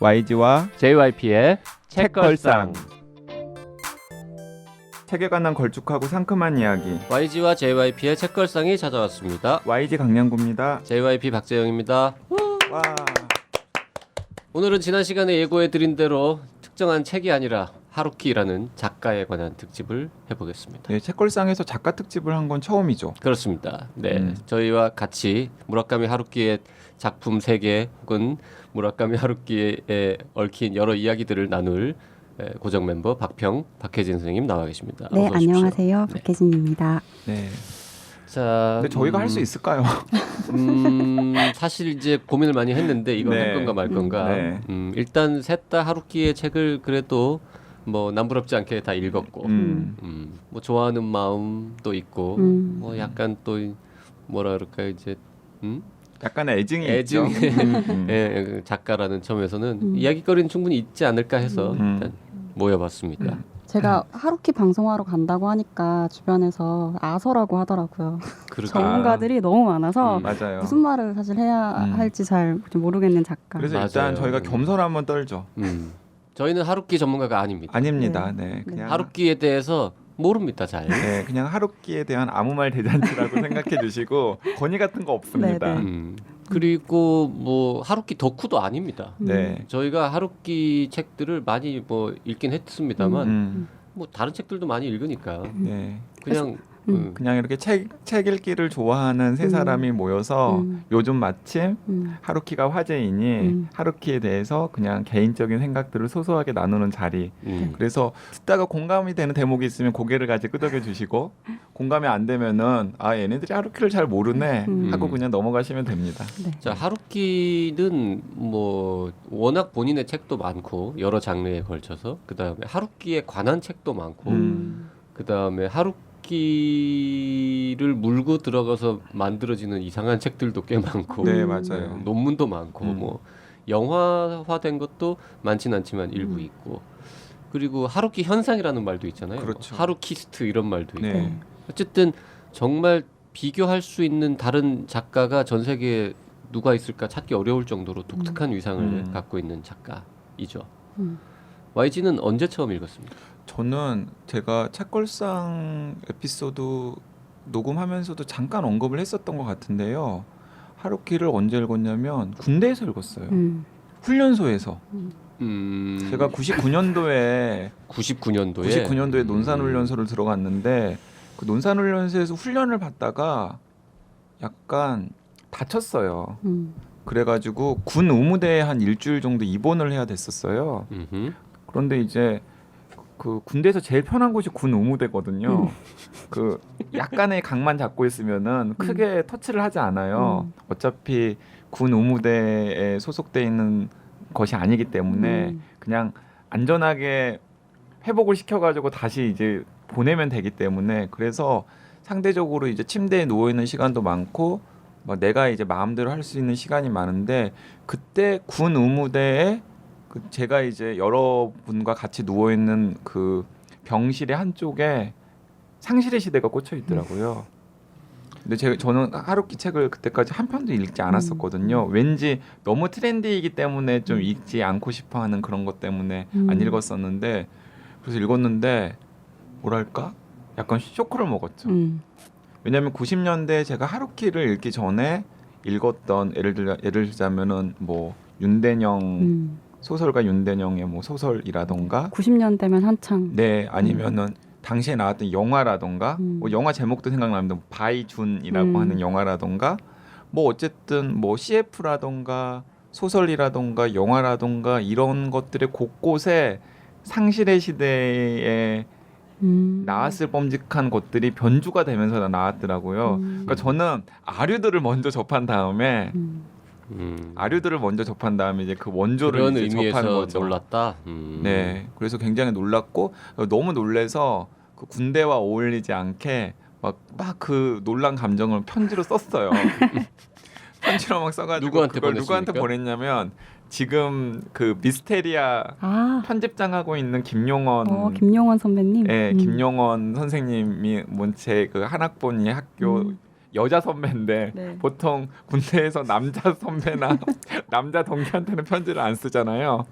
YG와 JYP의 책걸상. 책에 관한 걸쭉하고 상큼한 이야기. YG와 JYP의 책걸상이 찾아왔습니다. YG 강량구입니다. JYP 박재영입니다. 와. 오늘은 지난 시간에 예고해드린 대로 특정한 책이 아니라 하루키라는 작가에 관한 특집을 해보겠습니다. 네, 책걸상에서 작가 특집을 한 건 처음이죠. 그렇습니다. 네, 저희와 같이 무라카미 하루키의 작품 세계 혹은 무라카미 하루키에 얽힌 여러 이야기들을 나눌 고정 멤버 박혜진 선생님 나와 계십니다. 네, 어서 오십시오. 안녕하세요. 네. 박혜진입니다. 네. 자, 근데 저희가 할 수 있을까요? 사실 이제 고민을 많이 했는데 이거 네. 할 건가 말 건가. 네. 일단 셋 다 하루키의 책을 그래도 뭐 남부럽지 않게 다 읽었고, 뭐 좋아하는 마음도 있고, 뭐 약간 또 뭐라 그럴까요 이제, 약간의 애증이 있죠. 예, 작가라는 점에서는 이야기거리는 충분히 있지 않을까 해서 일단 모여봤습니다. 제가 하루키 방송하러 간다고 하니까 주변에서 아서라고 하더라고요. 그러니까. 전문가들이 너무 많아서 맞아요. 무슨 말을 사실 해야 할지 잘 모르겠는 작가. 그래서 맞아요. 일단 저희가 겸손 한번 떨죠. 저희는 하루키 전문가가 아닙니다. 아닙니다. 네. 그냥 하루키에 대해서 모릅니다, 잘. 네, 그냥 하루키에 대한 아무 말 대잔치라고 생각해 주시고 건의 같은 거 없습니다. 네, 그리고 뭐 하루키 덕후도 아닙니다. 네. 저희가 하루키 책들을 많이 뭐 읽긴 했습니다만 뭐 다른 책들도 많이 읽으니까 네. 그냥 그냥 이렇게 책 읽기를 좋아하는 세 사람이 모여서 요즘 마침 하루키가 화제이니 하루키에 대해서 그냥 개인적인 생각들을 소소하게 나누는 자리. 그래서 듣다가 공감이 되는 대목이 있으면 고개를 같이 끄덕여 주시고 공감이 안 되면은 아 얘네들이 하루키를 잘 모르네 하고 그냥 넘어가시면 됩니다. 네. 자, 하루키는 뭐 워낙 본인의 책도 많고 여러 장르에 걸쳐서 그다음에 하루키에 관한 책도 많고 그다음에 하루키를 물고 들어가서 만들어지는 이상한 책들도 꽤 많고 네, 맞아요. 논문도 많고 뭐 영화화된 것도 많진 않지만 일부 있고 그리고 하루키 현상이라는 말도 있잖아요. 그렇죠. 하루키스트 이런 말도 있고 네. 어쨌든 정말 비교할 수 있는 다른 작가가 전 세계에 누가 있을까 찾기 어려울 정도로 독특한 위상을 갖고 있는 작가이죠. YG는 언제 처음 읽었습니까? 저는 제가 책걸상 에피소드 녹음하면서도 잠깐 언급을 했었던 것 같은데요. 하루키를 언제 읽었냐면 군대에서 읽었어요. 훈련소에서. 제가 99년도에 99년도에 논산훈련소를 들어갔는데 그 논산훈련소에서 훈련을 받다가 약간 다쳤어요. 그래가지고 군 의무대에 한 일주일 정도 입원을 해야 됐었어요. 그런데 이제 그 군대에서 제일 편한 곳이 군 의무대거든요. 그 약간의 각만 잡고 있으면은 크게 터치를 하지 않아요. 어차피 군 의무대에 소속돼 있는 것이 아니기 때문에 그냥 안전하게 회복을 시켜가지고 다시 이제 보내면 되기 때문에 그래서 상대적으로 이제 침대에 누워 있는 시간도 많고 뭐 내가 이제 마음대로 할 수 있는 시간이 많은데 그때 군 의무대에 그 제가 이제 여러분과 같이 누워 있는 그 병실의 한쪽에 상실의 시대가 꽂혀 있더라고요. 근데 저는 하루키 책을 그때까지 한 편도 읽지 않았었거든요. 왠지 너무 트렌디이기 때문에 좀 읽지 않고 싶어하는 그런 것 때문에 안 읽었었는데 그래서 읽었는데 뭐랄까 약간 쇼크를 먹었죠. 왜냐하면 90년대 제가 하루키를 읽기 전에 읽었던 예를 들자면은 뭐 윤대영 소설가 윤대영의 뭐 소설이라던가 90년대면 한창. 네 아니면은 당시에 나왔던 영화라던가 뭐 영화 제목도 생각납니다. 바이준이라고 하는 영화라던가 뭐 어쨌든 뭐 CF라던가 소설이라던가 영화라던가 이런 것들의 곳곳에 상실의 시대에 나왔을 범직한 것들이 변주가 되면서 나왔더라고요. 그러니까 저는 아류들을 먼저 접한 다음에 이제 그 원조를 그런 이제 의미에서 접한 거죠. 놀랐다. 네, 그래서 굉장히 놀랐고 너무 놀래서 그 군대와 어울리지 않게 막 그 놀란 감정을 편지로 썼어요. 편지로 막 써가지고 그걸 누구한테 보냈냐면 지금 그 미스테리아 편집장하고 있는 김용원 선배님. 네, 김용원 선생님이 제 그 한 학번이 학교 여자 선배인데 네. 보통 군대에서 남자 선배나 남자 동기한테는 편지를 안 쓰잖아요.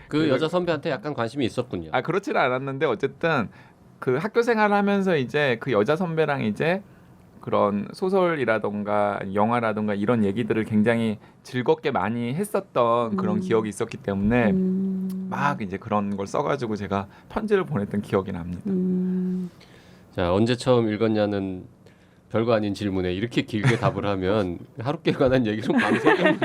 그 여자 선배한테 약간 관심이 있었군요. 아 그렇지는 않았는데 어쨌든 그 학교 생활을 하면서 이제 그 여자 선배랑 이제 그런 소설이라던가 영화라던가 이런 얘기들을 굉장히 즐겁게 많이 했었던 그런 기억이 있었기 때문에 막 이제 그런 걸 써가지고 제가 편지를 보냈던 기억이 납니다. 자, 언제 처음 읽었냐는 별거 아닌 질문에 이렇게 길게 답을 하면 하루키에 관한 얘기를 방송에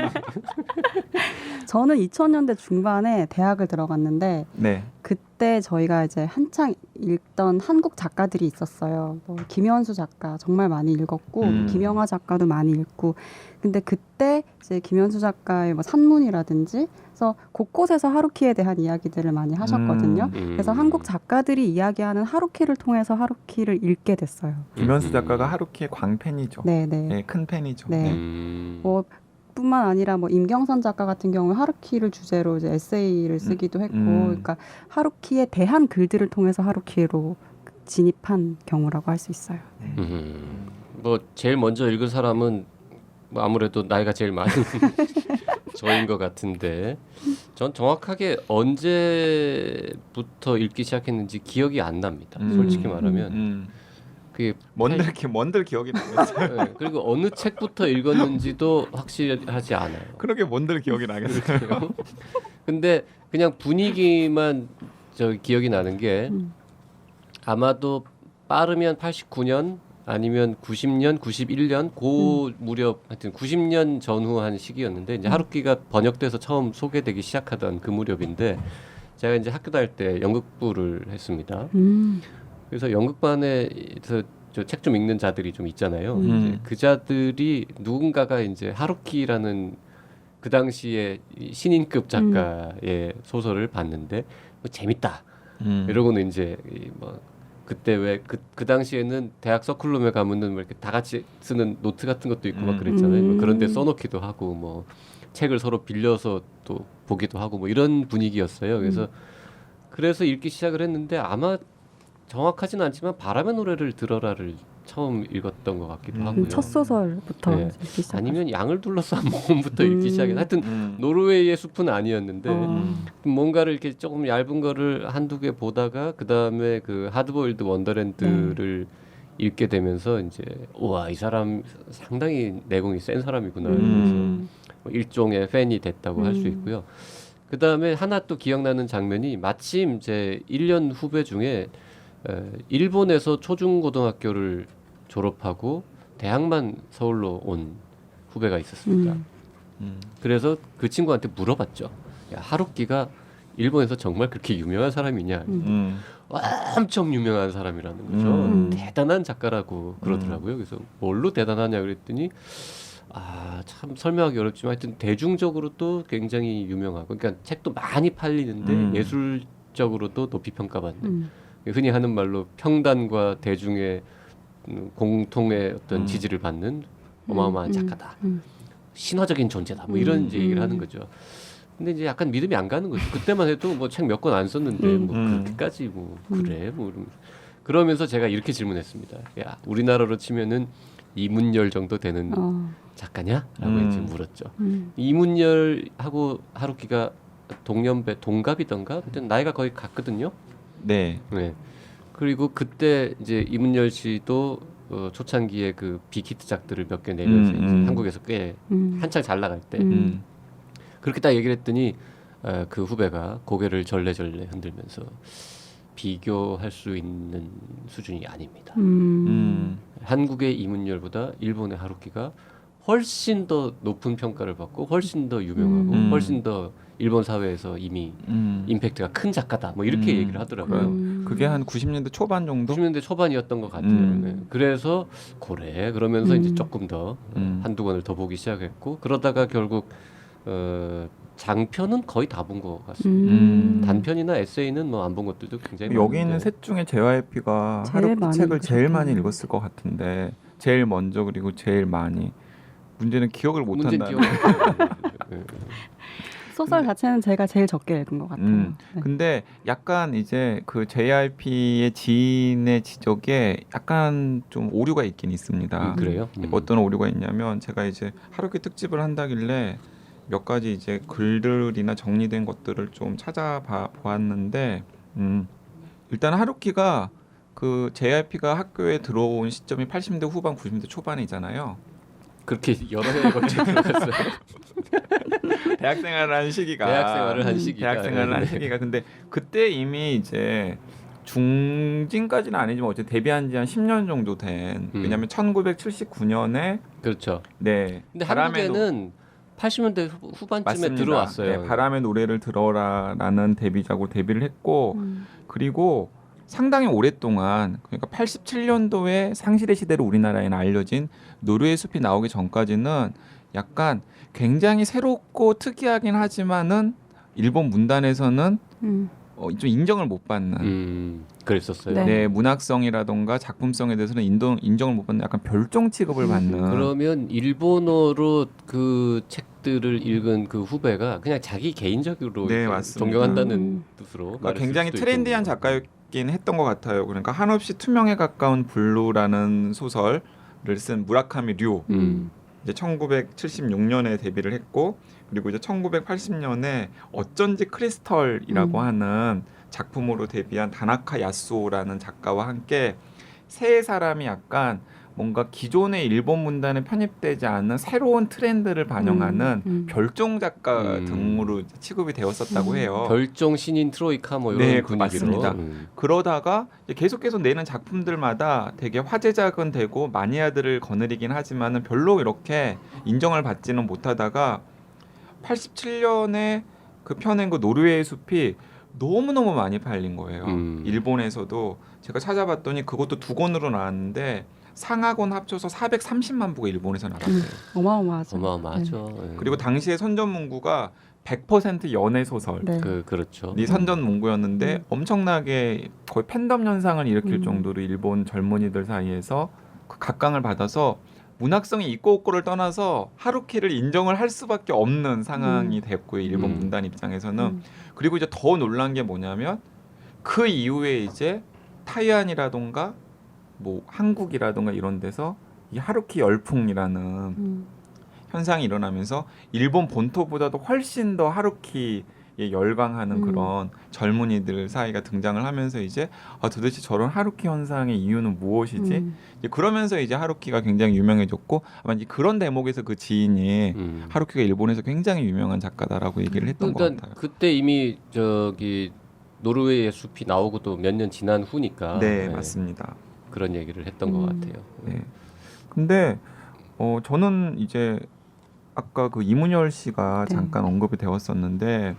저는 2000년대 중반에 대학을 들어갔는데 네. 그때 저희가 이제 한창 읽던 한국 작가들이 있었어요. 뭐 김현수 작가 정말 많이 읽었고 김영하 작가도 많이 읽고 근데 그때 이제 김현수 작가의 뭐 산문이라든지 그래서 곳곳에서 하루키에 대한 이야기들을 많이 하셨거든요. 그래서 한국 작가들이 이야기하는 하루키를 통해서 하루키를 읽게 됐어요. 김현수 작가가 하루키의 광팬이죠. 네네. 네, 큰 팬이죠. 네. 뭐 뿐만 아니라 뭐 임경선 작가 같은 경우에 하루키를 주제로 이제 에세이를 쓰기도 했고, 그러니까 하루키에 대한 글들을 통해서 하루키로 진입한 경우라고 할 수 있어요. 뭐 제일 먼저 읽은 사람은 뭐 아무래도 나이가 제일 많은 저인 것 같은데, 전 정확하게 언제부터 읽기 시작했는지 기억이 안 납니다. 솔직히 말하면. 그게 뭔들 기억이 나겠어요. 네, 그리고 어느 책부터 읽었는지도 확실하지 않아요. 그러게 뭔들 기억이 나겠어요. 근데 그냥 분위기만 저 기억이 나는 게 아마도 빠르면 89년 아니면 90년, 91년 그 무렵 하여튼 90년 전후 한 시기였는데 이제 하루키가 번역돼서 처음 소개되기 시작하던 그 무렵인데 제가 이제 학교 다닐 때 연극부를 했습니다. 그래서 연극반에서 책 좀 읽는 자들이 좀 있잖아요. 이제 그 자들이 누군가가 이제 하루키라는 그 당시에 신인급 작가의 소설을 봤는데 뭐 재밌다 이러고는 이제 뭐 그때 왜 그 당시에는 대학 서클룸에 가면은 뭐 이렇게 다 같이 쓰는 노트 같은 것도 있고 막 그랬잖아요. 뭐 그런데 써놓기도 하고 뭐 책을 서로 빌려서 또 보기도 하고 뭐 이런 분위기였어요. 그래서 읽기 시작을 했는데 아마 정확하지는 않지만 바람의 노래를 들어라를 처음 읽었던 것 같기도 하고요. 첫 소설부터 네. 읽기 시작. 아니면 양을 둘러싼 모험부터 읽기 시작했. 하여튼 노르웨이의 숲은 아니었는데 뭔가를 이렇게 조금 얇은 거를 한두 개 보다가 그 다음에 그 하드보일드 원더랜드를 읽게 되면서 이제 우와 이 사람 상당히 내공이 센 사람이구나. 그래서 뭐 일종의 팬이 됐다고 할 수 있고요. 그 다음에 하나 또 기억나는 장면이 마침 제 1년 후배 중에 일본에서 초중고등학교를 졸업하고 대학만 서울로 온 후배가 있었습니다. 그래서 그 친구한테 물어봤죠. 야, 하루키가 일본에서 정말 그렇게 유명한 사람이냐? 엄청 유명한 사람이라는 거죠. 대단한 작가라고 그러더라고요. 그래서 뭘로 대단하냐 그랬더니 참 설명하기 어렵지만 하여튼 대중적으로도 굉장히 유명하고 그러니까 책도 많이 팔리는데 예술적으로도 높이 평가받는 흔히 하는 말로 평단과 대중의 공통의 어떤 지지를 받는 어마어마한 작가다. 신화적인 존재다. 뭐 이런 이제 얘기를 하는 거죠. 근데 이제 약간 믿음이 안 가는 거죠. 그때만 해도 뭐 책 몇 권 안 썼는데 뭐 그렇게까지 뭐 그래 뭐 그러면서 제가 이렇게 질문했습니다. 야 우리나라로 치면은 이문열 정도 되는 작가냐?라고 이제 물었죠. 이문열하고 하루키가 동갑이던가 그때 나이가 거의 같거든요. 네. 네. 그리고 그때 이제 이문열 씨도 초창기에 그 빅히트작들을 몇 개 내면서 이제 한국에서 꽤 한창 잘 나갈 때 그렇게 딱 얘기를 했더니 그 후배가 고개를 절레절레 흔들면서 비교할 수 있는 수준이 아닙니다. 한국의 이문열보다 일본의 하루키가 훨씬 더 높은 평가를 받고 훨씬 더 유명하고 훨씬 더 일본 사회에서 이미 임팩트가 큰 작가다. 뭐 이렇게 얘기를 하더라고요. 그게 한 90년대 초반 정도? 90년대 초반이었던 것 같아요. 네. 그래서 그래 그러면서 이제 조금 더 한두 권을 더 보기 시작했고 그러다가 결국 장편은 거의 다 본 것 같습니다. 단편이나 에세이는 뭐 안 본 것들도 굉장히 여기 많은데. 있는 셋 중에 JYP가 제일 하루키 많이 책을 제일 많이 읽으셨구나. 읽었을 것 같은데 제일 먼저 그리고 제일 많이 문제는 기억을 못 문제는 한다는 기억이 안 나요. 네. 소설 자체는 제가 제일 적게 읽은 것 같아요. 네. 근데 약간 이제 그 JRP의 지인의 지적에 약간 좀 오류가 있긴 있습니다. 그래요? 어떤 오류가 있냐면 제가 이제 하루키 특집을 한다길래 몇 가지 이제 글들이나 정리된 것들을 좀 보았는데 일단 하루키가 그 JRP가 학교에 들어온 시점이 80년대 후반 90년대 초반이잖아요. 그렇게 여러 해에 걸쳐 들어갔어요. 대학 생활을 한 시기가 대학 생활을 한 시기가. 근데 그때 이미 이제 중진까지는 아니지만 어쨌든 데뷔한 지 한 10년 정도 된 왜냐하면 1979년에 그렇죠. 네. 근데 한국에는 80년대 후반쯤에 맞습니다. 들어왔어요. 네, 바람의 노래를 들어라라는 데뷔작으로 데뷔를 했고 그리고 상당히 오랫동안 그러니까 87년도에 상실의 시대로 우리나라에는 알려진 노르웨이 숲이 나오기 전까지는 약간 굉장히 새롭고 특이하긴 하지만은 일본 문단에서는 좀 인정을 못 받는 그랬었어요. 네. 네, 문학성이라던가 작품성에 대해서는 인정을 못 받는 약간 별종 취급을 받는 그러면 일본어로 그 책들을 읽은 그 후배가 그냥 자기 개인적으로 네, 이제 맞습니다. 존경한다는 뜻으로 그러니까 굉장히 트렌디한 있겠군요. 작가였긴 했던 것 같아요. 그러니까 한없이 투명에 가까운 블루라는 소설을 쓴 무라카미 류 이제 1976년에 데뷔를 했고 그리고 이제 1980년에 어쩐지 크리스털이라고 하는 작품으로 데뷔한 다나카 야스오라는 작가와 함께 세 사람이 약간 뭔가 기존의 일본 문단에 편입되지 않는 새로운 트렌드를 반영하는 별종 작가 등으로 취급이 되었었다고 해요. 별종 신인 트로이카 뭐 이런 네, 분위기로. 맞습니다. 그러다가 이제 계속해서 내는 작품들마다 되게 화제작은 되고 마니아들을 거느리긴 하지만은 별로 이렇게 인정을 받지는 못하다가 87년에 그 펴낸 그 노르웨이 숲이 너무너무 많이 팔린 거예요. 일본에서도 제가 찾아봤더니 그것도 2권으로 나왔는데 상하권 합쳐서 430만 부가 일본에서 나왔대요. 어마어마하죠. 어마어마하죠. 네. 그리고 당시에 선전 문구가 100% 연애 소설. 네. 그렇죠. 이 선전 문구였는데 엄청나게 거의 팬덤 현상을 일으킬 정도로 일본 젊은이들 사이에서 그 각광을 받아서 문학성이 있고 없고를 떠나서 하루키를 인정을 할 수밖에 없는 상황이 됐고요. 일본 문단 입장에서는. 그리고 이제 더 놀란 게 뭐냐면 그 이후에 이제 타이완이라던가 뭐 한국이라던가 이런 데서 이 하루키 열풍이라는 현상이 일어나면서 일본 본토보다도 훨씬 더 하루키에 열광하는 그런 젊은이들 사이가 등장을 하면서 이제 도대체 저런 하루키 현상의 이유는 무엇이지? 이제 그러면서 이제 하루키가 굉장히 유명해졌고 아마 이제 그런 대목에서 그 지인이 하루키가 일본에서 굉장히 유명한 작가다라고 얘기를 했던 것 그러니까 같아요. 그때 이미 저기 노르웨이의 숲이 나오고도 몇 년 지난 후니까 네, 맞습니다. 그런 얘기를 했던 것 같아요. 네. 근데 저는 이제 아까 그 이문열 씨가 잠깐 언급이 되었었는데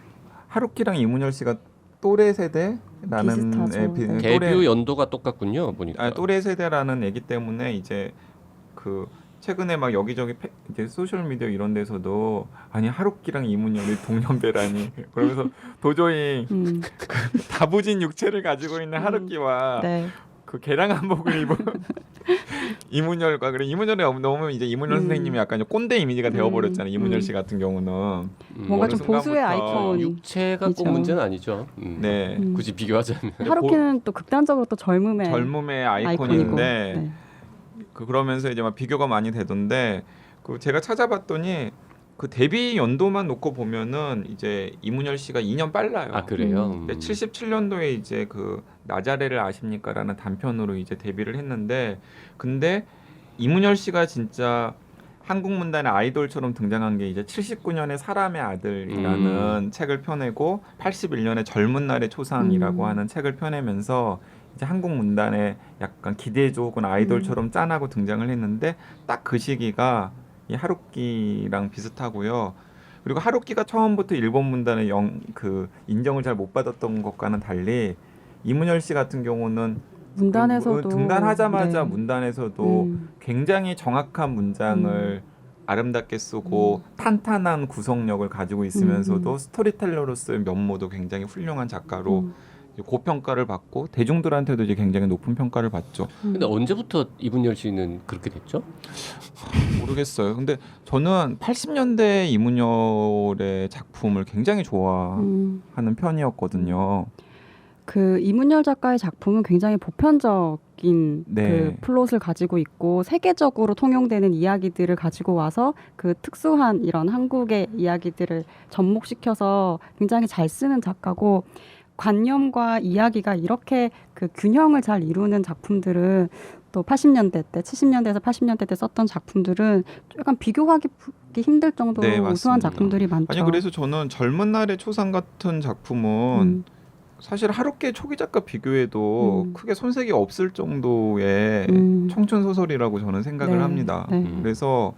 하루키랑 이문열 씨가 또래 세대라는 비슷하죠. 네. 데뷔 연도가 똑같군요. 보니까. 또래 세대라는 얘기 때문에 이제 그 최근에 막 여기저기 이제 소셜 미디어 이런 데서도 아니 하루키랑 이문열이 동년배라니 그러면서 도저히 그 다부진 육체를 가지고 있는 하루키와 네. 그 개량 한복을 입은 이문열과 그래 이문열이 너무 이제 이문열 선생님이 약간 꼰대 이미지가 되어버렸잖아요. 이문열 씨 같은 경우는 뭔가 좀 보수의 순간부터 아이콘. 육체가 꼭 문제는 아니죠. 네. 굳이 비교하자면. 하루키는 또 극단적으로 또 젊음의 아이콘인데 네. 그러면서 이제 막 비교가 많이 되던데 그 제가 찾아봤더니 그 데뷔 연도만 놓고 보면은 이제 이문열 씨가 2년 빨라요. 아 그래요? 77년도에 이제 그 나자레를 아십니까라는 단편으로 이제 데뷔를 했는데 근데 이문열 씨가 진짜 한국 문단의 아이돌처럼 등장한 게 이제 79년에 사람의 아들이라는 책을 펴내고 81년에 젊은 날의 초상이라고 하는 책을 펴내면서 이제 한국 문단에 약간 기대조 혹은 아이돌처럼 짠하고 등장을 했는데 딱 그 시기가 이 하루키랑 비슷하고요. 그리고 하루키가 처음부터 일본 문단의 그 인정을 잘 못 받았던 것과는 달리 이문열 씨 같은 경우는 문단에서도 등단하자마자 네. 문단에서도 굉장히 정확한 문장을 아름답게 쓰고 탄탄한 구성력을 가지고 있으면서도 스토리텔러로서의 면모도 굉장히 훌륭한 작가로 고평가를 받고 대중들한테도 이제 굉장히 높은 평가를 받죠. 근데 언제부터 이문열 씨는 그렇게 됐죠? 모르겠어요. 근데 저는 80년대 이문열의 작품을 굉장히 좋아하는 편이었거든요. 그 이문열 작가의 작품은 굉장히 보편적인 네. 그 플롯을 가지고 있고 세계적으로 통용되는 이야기들을 가지고 와서 그 특수한 이런 한국의 이야기들을 접목시켜서 굉장히 잘 쓰는 작가고 관념과 이야기가 이렇게 그 균형을 잘 이루는 작품들은 또 80년대 때, 70년대에서 80년대 때 썼던 작품들은 약간 비교하기 힘들 정도로 네, 우수한 맞습니다. 작품들이 많죠. 아니 그래서 저는 젊은 날의 초상 같은 작품은 음, 사실 하루키의 초기 작가 비교해도 크게 손색이 없을 정도의 청춘 소설이라고 저는 생각을 네, 합니다. 네. 그래서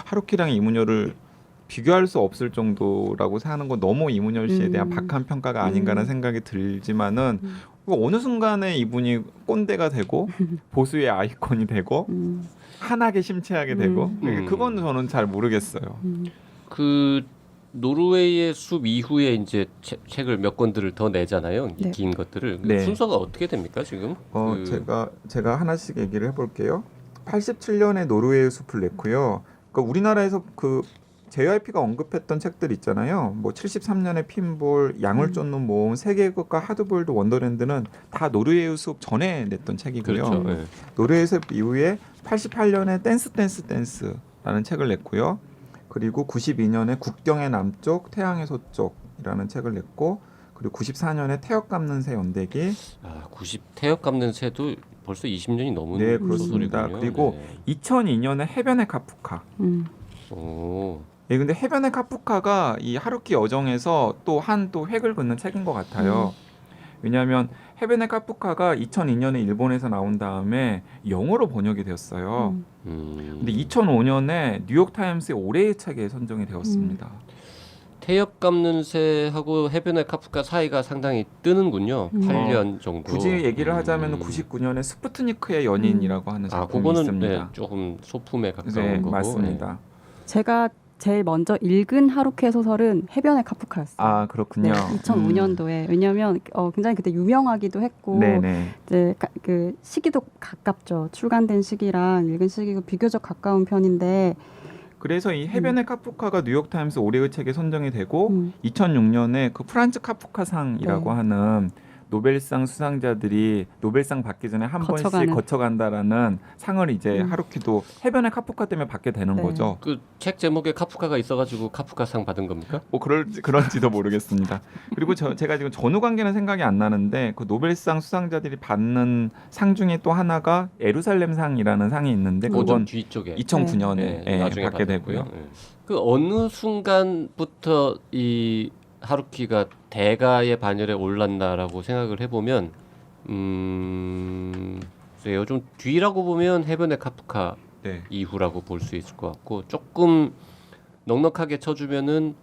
하루키랑 이문열을 비교할 수 없을 정도라고 하는 건 너무 이문열 씨에 대한 박한 평가가 아닌가라는 생각이 들지만은 어느 순간에 이분이 꼰대가 되고 보수의 아이콘이 되고 한하게 심취하게 되고 그건 저는 잘 모르겠어요. 그 노르웨이의 숲 이후에 이제 책을 몇 권들을 더 내잖아요. 네. 긴 것들을. 네. 순서가 어떻게 됩니까 지금? 제가 하나씩 얘기를 해볼게요. 87년에 노르웨이의 숲을 냈고요. 그러니까 우리나라에서 그 JYP가 언급했던 책들 있잖아요. 뭐 73년에 핀볼, 양을 쫓는 모험, 세계극과 하드보일드 원더랜드는 다 노르웨이의 숲 전에 냈던 책이고요. 그렇죠. 네. 노르웨이의 숲 이후에 88년에 댄스라는 책을 냈고요. 그리고 92년에 국경의 남쪽, 태양의 서쪽이라는 책을 냈고, 그리고 94년에 태엽 감는 새 연대기. 태엽 감는 새도 벌써 20년이 넘은 네, 그렇습니다. 소설이군요. 그리고 네. 2002년에 해변의 카프카. 오. 예, 근데 해변의 카프카가 이 하루키 여정에서 또 획을 긋는 책인 것 같아요. 왜냐하면 해변의 카프카가 2002년에 일본에서 나온 다음에 영어로 번역이 되었어요. 근데 2005년에 뉴욕 타임스의 올해의 책에 선정이 되었습니다. 태엽 감는 새하고 해변의 카프카 사이가 상당히 뜨는군요. 8년 정도. 굳이 얘기를 하자면 99년에 스푸트니크의 연인이라고 하는 작품이 그거는 있습니다. 네, 조금 소품에 가까운 네, 거고. 맞습니다. 제가 제일 먼저 읽은 하루키의 소설은 해변의 카프카였어요. 아, 그렇군요. 네, 2005년도에 왜냐하면 굉장히 그때 유명하기도 했고 네네. 이제 그 시기도 가깝죠. 출간된 시기랑 읽은 시기가 비교적 가까운 편인데 그래서 이 해변의 카프카가 뉴욕 타임스 올해의 책에 선정이 되고 2006년에 그 프란츠 카프카상이라고 네. 하는 노벨상 수상자들이 노벨상 받기 전에 한 번씩 거쳐간다라는 상을 이제 하루키도 해변의 카프카 때문에 받게 되는 네. 거죠. 그 책 제목에 카프카가 있어가지고 카프카상 받은 겁니까? 뭐 그런지도 모르겠습니다. 그리고 제가 지금 전후 관계는 생각이 안 나는데 그 노벨상 수상자들이 받는 상 중에 또 하나가 에루살렘상이라는 상이 있는데 그건 뒤쪽에 2009년에 나중에 받게 되고요. 그 어느 순간부터 이 하루키가 대가의 반열에 올랐나라고 생각을 해보면 그래요. 좀 뒤라고 보면 해변의 카프카 네. 이후라고 볼 수 있을 것 같고 조금 넉넉하게 쳐주면은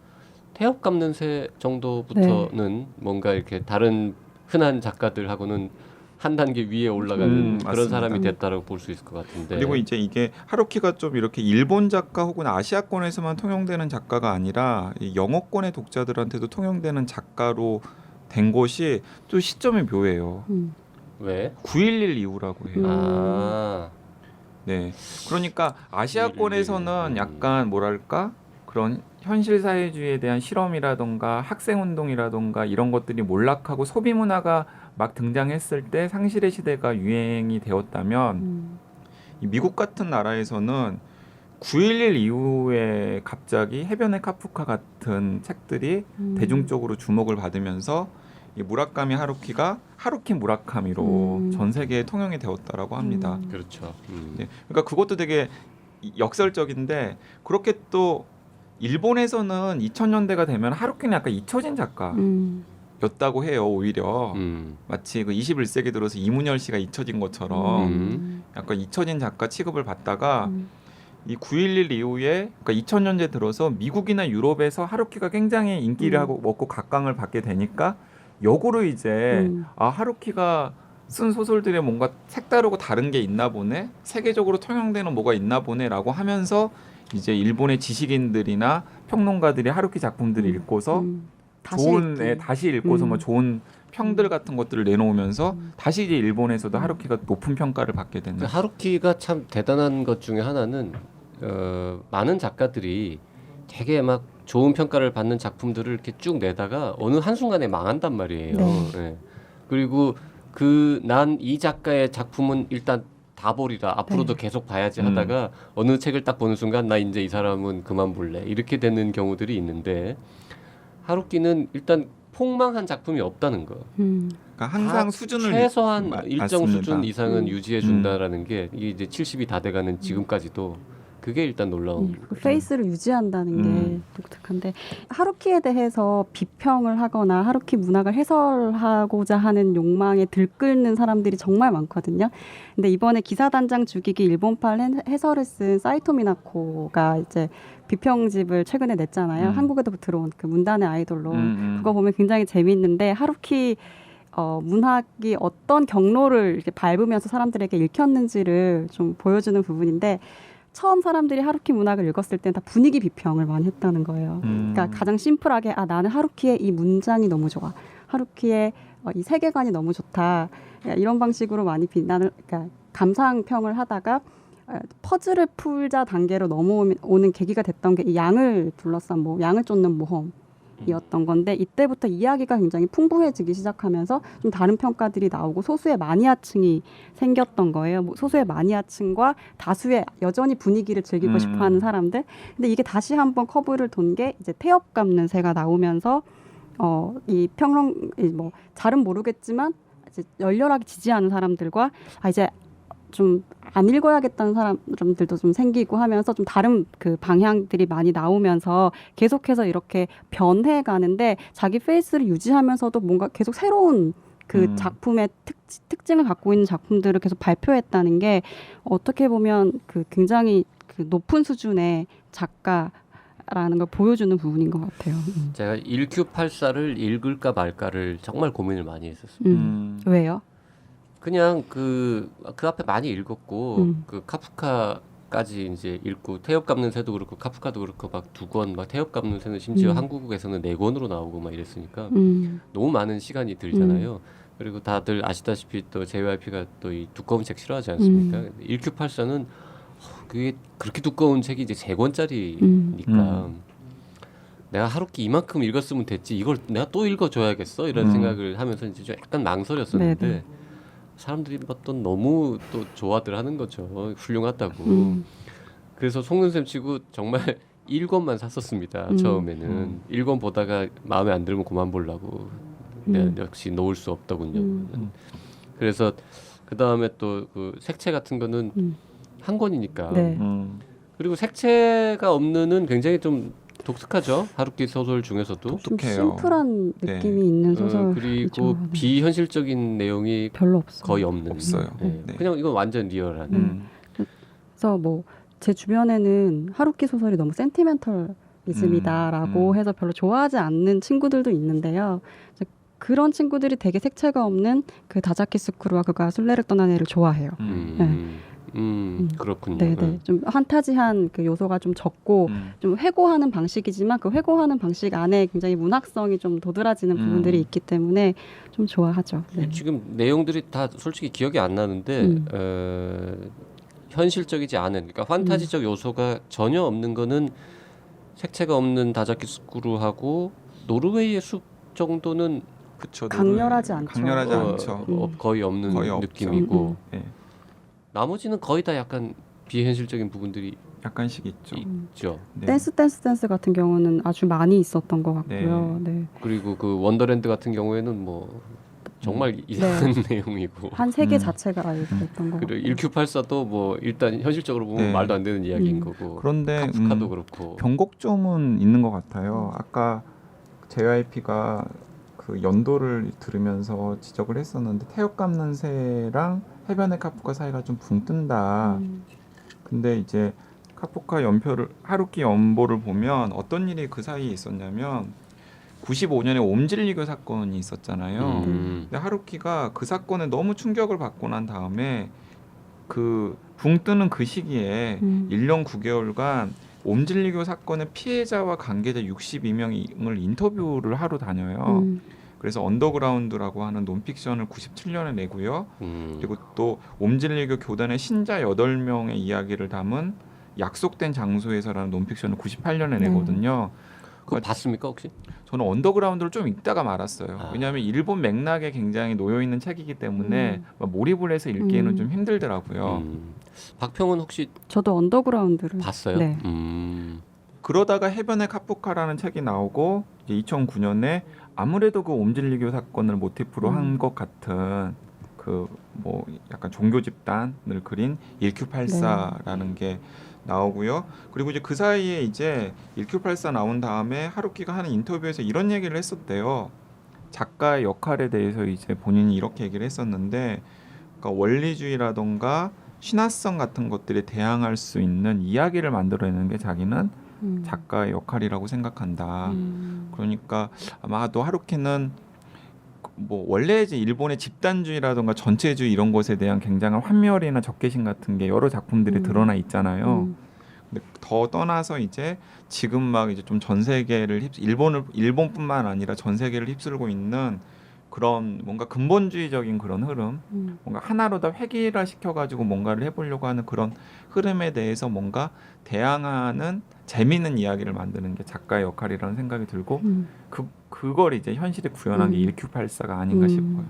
태엽 감는 새 정도부터는 뭔가 이렇게 다른 흔한 작가들하고는 한 단계 위에 올라가는 그런 맞습니다. 사람이 됐다라고 볼 수 있을 것 같은데. 그리고 이제 이게 하루키가 좀 이렇게 일본 작가 혹은 아시아권에서만 통용되는 작가가 아니라 이 영어권의 독자들한테도 통용되는 작가로 된 것이 또 시점이 묘해요. 왜? 9.11 이후라고 해요. 아. 네. 그러니까 아시아권에서는 약간 뭐랄까 그런 현실 사회주의에 대한 실험이라던가 학생 운동이라던가 이런 것들이 몰락하고 소비 문화가 막 등장했을 때 상실의 시대가 유행이 되었다면 이 미국 같은 나라에서는 9.11 이후에 갑자기 해변의 카프카 같은 책들이 대중적으로 주목을 받으면서 이 무라카미 하루키가 하루키 무라카미로 전 세계에 통용이 되었다라고 합니다. 그렇죠. 네. 그러니까 그것도 되게 역설적인데 그렇게 또 일본에서는 2000년대가 되면 하루키는 약간 잊혀진 작가였다고 해요. 오히려 마치 그 21세기 들어서 이문열 씨가 잊혀진 것처럼 약간 잊혀진 작가 취급을 받다가 이 9.11 이후에 그러니까 2000년대 들어서 미국이나 유럽에서 하루키가 굉장히 인기를 하고 먹고 각광을 받게 되니까 역으로 이제 하루키가 쓴 소설들에 뭔가 색다르고 다른 게 있나 보네, 세계적으로 통용되는 뭐가 있나 보네라고 하면서 이제 일본의 지식인들이나 평론가들이 하루키 작품들을 읽고서 다시 좋은 읽기. 다시 읽고서 뭐 좋은 평들 같은 것들을 내놓으면서 다시 이제 일본에서도 하루키가 높은 평가를 받게 되는. 하루키가 참 대단한 것 중에 하나는 많은 작가들이 되게 막 좋은 평가를 받는 작품들을 이렇게 쭉 내다가 어느 한순간에 망한단 말이에요. 네. 예. 그리고 난 이 작가의 작품은 일단 다 보리라 앞으로도 네. 계속 봐야지 하다가 어느 책을 딱 보는 순간 나 이제 이 사람은 그만 볼래 이렇게 되는 경우들이 있는데 하루키는 일단 폭망한 작품이 없다는 거. 그러니까 항상 다 수준을 최소한 마- 일정 맞습니다. 수준 이상은 유지해 준다라는 게 이게 이제 70이 다 돼가는 지금까지도 그게 일단 놀라운 그 거죠. 페이스를 유지한다는 게 독특한데 하루키에 대해서 비평을 하거나 하루키 문학을 해설하고자 하는 욕망에 들끓는 사람들이 정말 많거든요. 근데 이번에 기사단장 죽이기 일본판 해설을 쓴 사이토 미나코가 이제 비평집을 최근에 냈잖아요. 한국에도 들어온 그 문단의 아이돌로 그거 보면 굉장히 재미있는데 하루키 문학이 어떤 경로를 이렇게 밟으면서 사람들에게 읽혔는지를 좀 보여주는 부분인데 처음 사람들이 하루키 문학을 읽었을 때는 다 분위기 비평을 많이 했다는 거예요. 그러니까 가장 심플하게 나는 하루키의 이 문장이 너무 좋아. 하루키의 이 세계관이 너무 좋다. 그러니까 이런 방식으로 많이 비난을 그러니까 감상평을 하다가 퍼즐을 풀자 단계로 넘어오는 계기가 됐던 게 이 양을 둘러싼 양을 쫓는 모험이었던 건데 이때부터 이야기가 굉장히 풍부해지기 시작하면서 좀 다른 평가들이 나오고 소수의 마니아층이 생겼던 거예요. 소수의 마니아층과 다수의 여전히 분위기를 즐기고 싶어하는 사람들. 근데 이게 다시 한번 커브를 돈 게 이제 태엽 감는 새가 나오면서 이 잘은 모르겠지만 이제 열렬하게 지지하는 사람들과 이제 좀 안 읽어야겠다는 사람들도 좀 생기고 하면서 좀 다른 그 방향들이 많이 나오면서 계속해서 이렇게 변해가는데 자기 페이스를 유지하면서도 뭔가 계속 새로운 그 작품의 특징을 갖고 있는 작품들을 계속 발표했다는 게 어떻게 보면 그 굉장히 그 높은 수준의 작가라는 걸 보여주는 부분인 것 같아요. 제가 1Q84를 읽을까 말까를 정말 고민을 많이 했었어요. 왜요? 그냥 그 앞에 많이 읽었고 그 카프카까지 이제 읽고 태엽 감는 새도 그렇고 카프카도 그렇고 막 2권 막 태엽 감는 새는 심지어 한국에서는 4권으로 나오고 막 이랬으니까 너무 많은 시간이 들잖아요. 그리고 다들 아시다시피 또 JYP가 또 이 두꺼운 책 싫어하지 않습니까? 1Q84는 그게 그렇게 두꺼운 책이 이제 3권짜리니까 내가 하루키 이만큼 읽었으면 됐지 이걸 내가 또 읽어줘야겠어 이런 생각을 하면서 이제 좀 약간 망설였었는데 네네. 사람들이 또 너무 또 좋아들 하는 거죠. 훌륭하다고. 그래서 속는셈 치고 정말 1권만 샀었습니다. 처음에는 1권 보다가 마음에 안 들면 그만 보려고. 내가 역시 놓을 수 없더군요. 그래서 그 다음에 또 그 색채 같은 거는 한 권이니까. 네. 그리고 색채가 없는은 굉장히 좀 독특하죠. 하루키 소설 중에서도. 좀 독특해요. 심플한 느낌이 있는 소설. 그리고 비현실적인 내용이 별로 없어요. 거의 없는. 없어요. 네. 네. 그냥 이건 완전 리얼한. 그래서 제 주변에는 하루키 소설이 너무 센티멘털이즘이다라고 해서 별로 좋아하지 않는 친구들도 있는데요. 그런 친구들이 되게 색채가 없는 그 다자키 스쿠루와 그가 순례를 떠난 애를 좋아해요. 그렇군요. 네네. 좀 판타지한 그 요소가 좀 적고 좀 회고하는 방식이지만 그 회고하는 방식 안에 굉장히 문학성이 좀 도드라지는 부분들이 있기 때문에 좀 좋아하죠. 네. 지금 내용들이 다 솔직히 기억이 안 나는데 현실적이지 않은 그러니까 판타지적 요소가 전혀 없는 거는 색채가 없는 다자키 스쿠루하고 노르웨이의 숲 정도는 그쵸, 강렬하지 않죠. 강렬하지 않죠. 거의 없는 거의 없죠. 느낌이고 네. 나머지는 거의 다 약간 비현실적인 부분들이 약간씩 있죠. 있죠. 네. 댄스 같은 경우는 아주 많이 있었던 것 같고요. 네. 그리고 그 원더랜드 같은 경우에는 뭐 정말 이상한 내용이고 한 세계 자체가 아예 그랬던 것 같고. 그리고 1Q84도 뭐 일단 현실적으로 보면 네. 말도 안 되는 이야기인 거고 그런데 카프카도 그렇고 변곡점은 있는 것 같아요. 아까 JYP가 그 연도를 들으면서 지적을 했었는데 태엽 감는 새랑 해변의 카프카 사이가 좀 붕 뜬다. 근데 이제 카프카 연표를 하루키 연보를 보면 어떤 일이 그 사이에 있었냐면 95년에 옴질리교 사건이 있었잖아요. 근데 하루키가 그 사건에 너무 충격을 받고 난 다음에 그 붕 뜨는 그 시기에 1년 9개월간 옴질리교 사건의 피해자와 관계자 62명을 인터뷰를 하러 다녀요. 그래서 언더그라운드라고 하는 논픽션을 97년에 내고요. 그리고 또 옴질리교 교단의 신자 8명의 이야기를 담은 약속된 장소에서라는 논픽션을 98년에 내거든요. 그거 봤습니까 혹시? 저는 언더그라운드를 좀 읽다가 말았어요. 아. 왜냐하면 일본 맥락에 굉장히 놓여 있는 책이기 때문에 막 몰입을 해서 읽기에는 좀 힘들더라고요. 박평은 혹시 저도 언더그라운드를 봤어요? 네. 그러다가 해변의 카프카라는 책이 나오고 이제 2009년에 아무래도 그 옴질리교 사건을 모티프로 한 것 같은 그 뭐 약간 종교 집단을 그린 1Q84라는 게 나오고요. 그리고 이제 그 사이에 이제 1Q84 나온 다음에 하루키가 하는 인터뷰에서 이런 얘기를 했었대요. 작가의 역할에 대해서 이제 본인이 이렇게 얘기를 했었는데, 그러니까 원리주의라던가 신화성 같은 것들에 대항할 수 있는 이야기를 만들어내는 게 자기는 작가의 역할이라고 생각한다. 그러니까 아마도 하루키는 뭐 원래 이제 일본의 집단주의라던가 전체주의 이런 것에 대한 굉장한 환멸이나 적개심 같은 게 여러 작품들이 드러나 있잖아요. 근데 더 떠나서 이제 지금 막 이제 좀 전 세계를 일본뿐만 아니라 전 세계를 휩쓸고 있는 그런 뭔가 근본주의적인 그런 흐름, 뭔가 하나로 다 획일화 시켜가지고 뭔가를 해보려고 하는 그런 흐름에 대해서 뭔가 대항하는 재미있는 이야기를 만드는 게 작가의 역할이라는 생각이 들고 그걸 이제 현실에 구현한 게 1Q84가 아닌가 싶어요.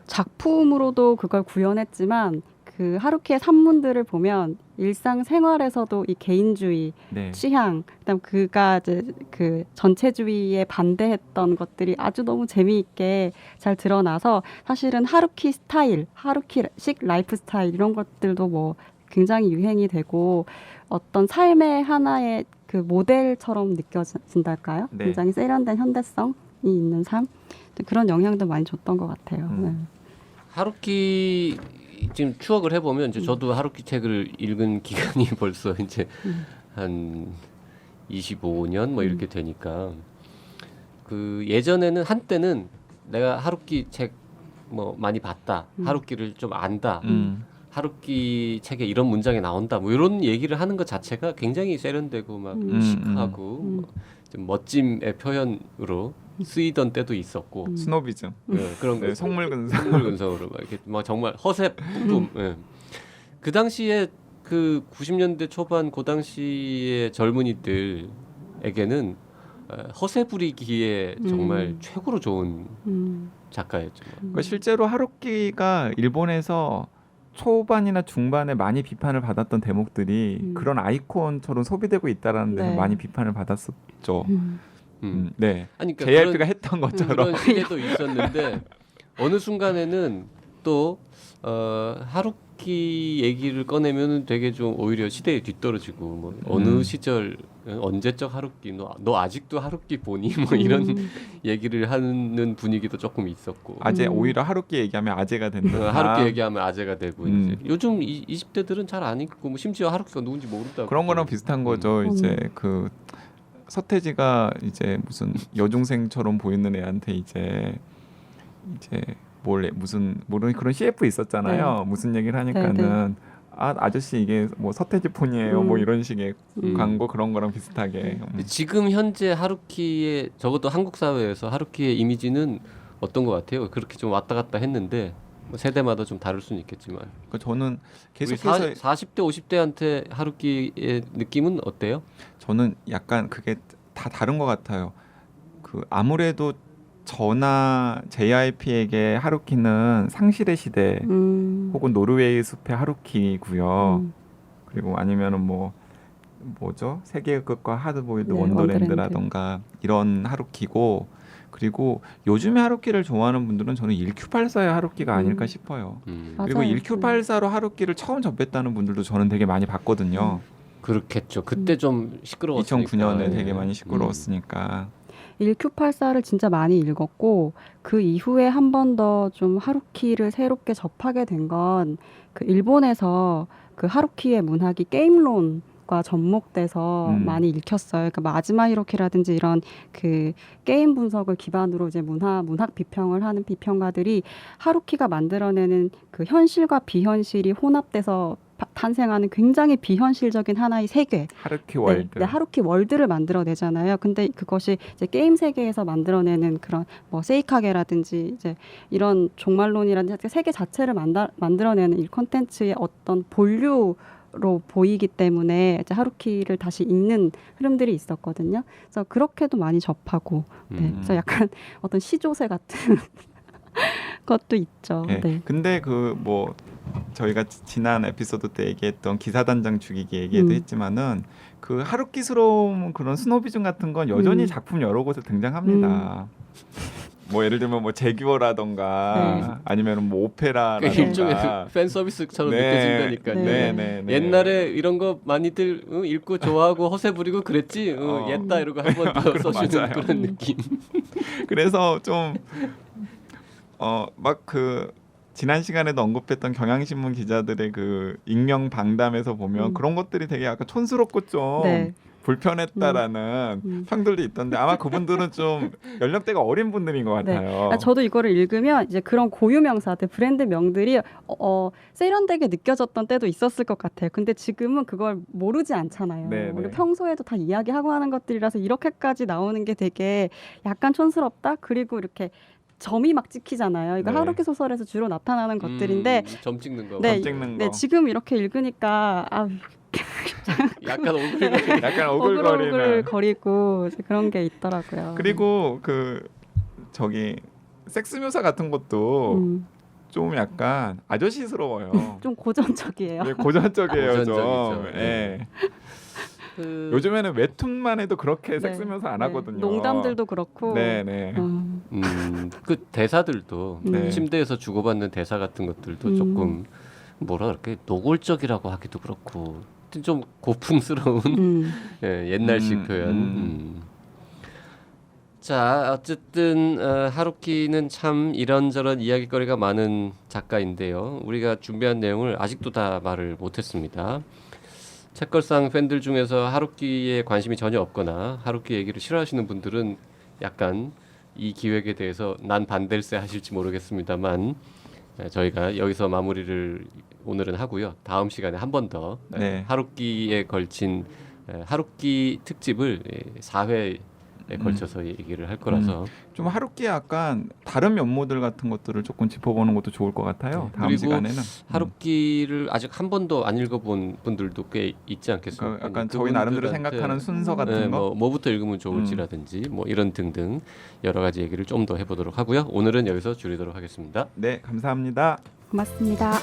작품으로도 그걸 구현했지만 그 하루키의 산문들을 보면 일상생활에서도 이 개인주의, 네. 취향, 그다음 그가 이제 그 전체주의에 반대했던 것들이 아주 너무 재미있게 잘 드러나서 사실은 하루키 스타일, 하루키식 라이프 스타일 이런 것들도 뭐 굉장히 유행이 되고 어떤 삶의 하나의 그 모델처럼 느껴진달까요? 네. 굉장히 세련된 현대성이 있는 삶 그런 영향도 많이 줬던 것 같아요. 네. 하루키 지금 추억을 해보면 이제 저도 하루키 책을 읽은 기간이 벌써 이제 한 25년 뭐 이렇게 되니까 그 예전에는 한때는 내가 하루키 책 뭐 많이 봤다, 하루키를 좀 안다, 하루키 책에 이런 문장이 나온다, 뭐 이런 얘기를 하는 것 자체가 굉장히 세련되고 막 시크하고 뭐 좀 멋짐의 표현으로 쓰이던 때도 있었고 스노비즘, 그런 거 성물근성으로 막 이렇게 막 정말 허세뿐. 예. 그 당시에 그 90년대 초반 그 당시의 젊은이들에게는 허세 부리기에 정말 최고로 좋은 작가였죠. 그러니까 실제로 하루키가 일본에서 초반이나 중반에 많이 비판을 받았던 대목들이 그런 아이콘처럼 소비되고 있다라는 데서 네. 많이 비판을 받았었죠. 네. 아니, 그러니까 JYP가 했던 것처럼. 그런 시대도 있었는데 어느 순간에는 또 하루키 얘기를 꺼내면 되게 좀 오히려 시대에 뒤떨어지고 뭐 어느 시절 언제적 하루키 너 아직도 하루키 보니 뭐 이런 얘기를 하는 분위기도 조금 있었고 아재 오히려 하루키 얘기하면 아재가 된다. 하루키 얘기하면 아재가 되고 이제 요즘 20대들은 잘 안 읽고 뭐 심지어 하루키가 누군지 모른다고 그런 거랑 비슷한 거죠. 이제 그 서태지가 이제 무슨 여중생처럼 보이는 애한테 이제 무슨 모르는 그런 CF 있었잖아요. 무슨 얘기를 하니까는 아저씨 이게 뭐 서태지 폰이에요. 뭐 이런 식의 광고 그런 거랑 비슷하게. 지금 현재 하루키의 적어도 한국 사회에서 하루키의 이미지는 어떤 것 같아요? 그렇게 좀 왔다 갔다 했는데 뭐 세대마다 좀 다를 수는 있겠지만 그러니까 저는 우리 계속해서 40대 50대한테 하루키의 느낌은 어때요? 저는 약간 그게 다 다른 것 같아요. 그 아무래도 저나 JYP에게 하루키는 상실의 시대 혹은 노르웨이 숲의 하루키고요. 그리고 아니면은 뭐죠? 세계의 끝과 하드보일드 네, 원더랜드라던가 이런 하루키고, 그리고 요즘의 하루키를 좋아하는 분들은 저는 1Q84의 하루키가 아닐까 싶어요. 그리고 맞아요. 1Q84로 하루키를 처음 접했다는 분들도 저는 되게 많이 봤거든요. 그렇겠죠. 그때 좀 시끄러웠으니까. 2009년에 되게 많이 시끄러웠으니까. 1Q84를 진짜 많이 읽었고 그 이후에 한 번 더 좀 하루키를 새롭게 접하게 된 건 그 일본에서 그 하루키의 문학이 게임론과 접목돼서 많이 읽혔어요. 그러니까 마지마 히로키라든지 이런 그 게임 분석을 기반으로 이제 문학 비평을 하는 비평가들이 하루키가 만들어내는 그 현실과 비현실이 혼합돼서 탄생하는 굉장히 비현실적인 하나의 세계. 하루키 월드. 네, 하루키 월드를 만들어내잖아요. 근데 그것이 이제 게임 세계에서 만들어내는 그런 뭐 세이카게라든지 이제 이런 종말론이라든지 세계 자체를 만들어내는 이 콘텐츠의 어떤 본류로 보이기 때문에 이제 하루키를 다시 읽는 흐름들이 있었거든요. 그래서 그렇게도 많이 접하고, 네, 그래서 약간 어떤 시조새 같은 것도 있죠. 네. 네. 근데 그 뭐 저희가 지난 에피소드 때 얘기했던 기사단장 죽이기 얘기도 했지만은 그 하루키스러운 그런 스노비즘 같은 건 여전히 작품 여러 곳에 등장합니다. 뭐 예를 들면 뭐 제규어라던가 아니면 뭐 오페라라던가 일종의 팬 서비스처럼 느껴진다니까요. 네. 옛날에 이런 거 많이들 읽고 좋아하고 허세 부리고 그랬지. 옛다 이러고 한 번 더 써주는 맞아요. 그런 느낌. 그래서 좀 막 그 지난 시간에도 언급했던 경향신문 기자들의 그 익명 방담에서 보면 그런 것들이 되게 약간 촌스럽고 좀 네. 불편했다라는 평들도 있던데 아마 그분들은 좀 연령대가 어린 분들인 것 같아요. 네. 저도 이거를 읽으면 이제 그런 고유 명사들, 브랜드 명들이 세련되게 느껴졌던 때도 있었을 것 같아요. 근데 지금은 그걸 모르지 않잖아요. 네, 우리 네. 평소에도 다 이야기하고 하는 것들이라서 이렇게까지 나오는 게 되게 약간 촌스럽다. 그리고 이렇게 점이 막 찍히잖아요. 이거 네. 하루키 소설에서 주로 나타나는 것들인데 점 찍는 거. 네, 점 찍는 네, 거. 지금 이렇게 읽으니까 약간 오글거리는. 약간 오글거리는. 오글오글거리고 그런 게 있더라고요. 그리고 그 저기 섹스 묘사 같은 것도 좀 약간 아저씨스러워요. 좀 고전적이에요. 네, 고전적이에요 좀. 고전적이죠. 예. 요즘에는 웹툰만 해도 그렇게 섹스 묘사 안 하거든요. 농담들도 그렇고. 네네. 그 대사들도 네. 침대에서 주고받는 대사 같은 것들도 조금 뭐라 그럴까 노골적이라고 하기도 그렇고 좀 고풍스러운 예, 옛날식 표현. 자, 어쨌든 하루키는 참 이런저런 이야기거리가 많은 작가인데요. 우리가 준비한 내용을 아직도 다 말을 못했습니다. 책걸상 팬들 중에서 하루키에 관심이 전혀 없거나 하루키 얘기를 싫어하시는 분들은 약간 이 기획에 대해서 난 반댈세 하실지 모르겠습니다만 저희가 여기서 마무리를 오늘은 하고요. 다음 시간에 한 번 더 네. 하루키에 걸친 하루키 특집을 4회에 걸쳐서 얘기를 할 거라서 좀 하루키의 약간 다른 면모들 같은 것들을 조금 짚어보는 것도 좋을 것 같아요. 다음 그리고 시간에는. 하루키를 아직 한 번도 안 읽어본 분들도 꽤 있지 않겠습니까? 그러니까 약간 저희 나름대로 생각하는 순서 같은 거. 뭐부터 읽으면 좋을지라든지 뭐 이런 등등 여러 가지 얘기를 좀 더 해보도록 하고요. 오늘은 여기서 줄이도록 하겠습니다. 네, 감사합니다. 고맙습니다.